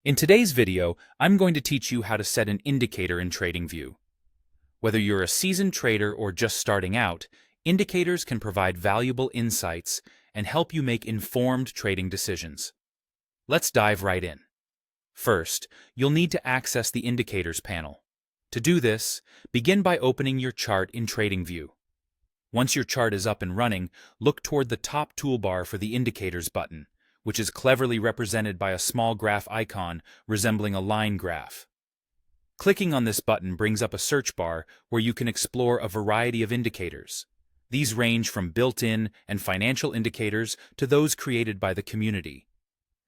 In today's video, I'm going to teach you how to set an indicator in TradingView. Whether you're a seasoned trader or just starting out, indicators can provide valuable insights and help you make informed trading decisions. Let's dive right in. First, you'll need to access the Indicators panel. To do this, begin by opening your chart in TradingView. Once your chart is up and running, look toward the top toolbar for the Indicators button, which is cleverly represented by a small graph icon resembling a line graph. Clicking on this button brings up a search bar where you can explore a variety of indicators. These range from built-in and financial indicators to those created by the community.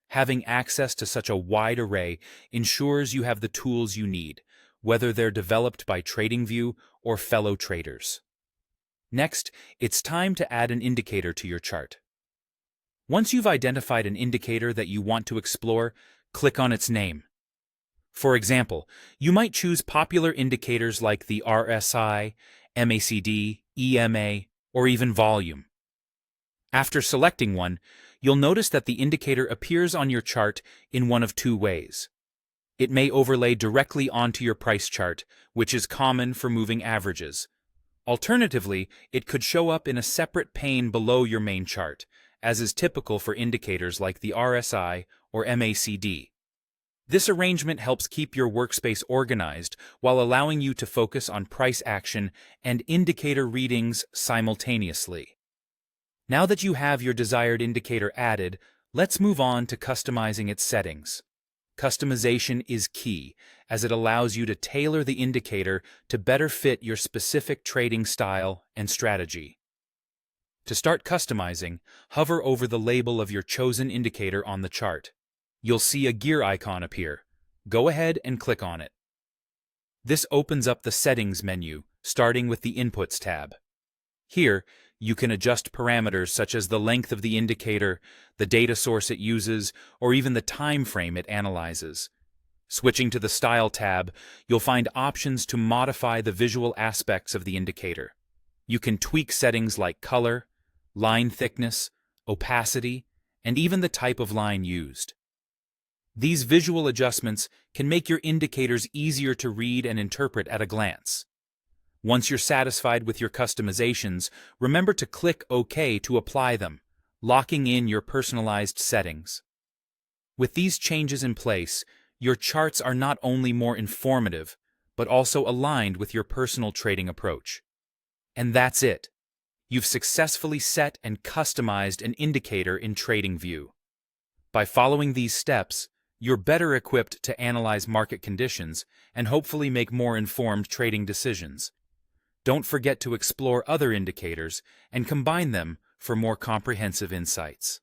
Having access to such a wide array ensures you have the tools you need, whether they're developed by TradingView or fellow traders. Next, it's time to add an indicator to your chart. Once you've identified an indicator that you want to explore, click on its name. For example, you might choose popular indicators like the RSI, MACD, EMA, or even volume. After selecting one, you'll notice that the indicator appears on your chart in one of two ways. It may overlay directly onto your price chart, which is common for moving averages. Alternatively, it could show up in a separate pane below your main chart, as is typical for indicators like the RSI or MACD. This arrangement helps keep your workspace organized while allowing you to focus on price action and indicator readings simultaneously. Now that you have your desired indicator added, let's move on to customizing its settings. Customization is key, as it allows you to tailor the indicator to better fit your specific trading style and strategy. To start customizing, hover over the label of your chosen indicator on the chart. You'll see a gear icon appear. Go ahead and click on it. This opens up the Settings menu, starting with the Inputs tab. Here, you can adjust parameters such as the length of the indicator, the data source it uses, or even the time frame it analyzes. Switching to the Style tab, you'll find options to modify the visual aspects of the indicator. You can tweak settings like color, line thickness, opacity, and even the type of line used. These visual adjustments can make your indicators easier to read and interpret at a glance. Once you're satisfied with your customizations, remember to click OK to apply them, locking in your personalized settings. With these changes in place, your charts are not only more informative, but also aligned with your personal trading approach. And that's it. You've successfully set and customized an indicator in TradingView. By following these steps, you're better equipped to analyze market conditions and hopefully make more informed trading decisions. Don't forget to explore other indicators and combine them for more comprehensive insights.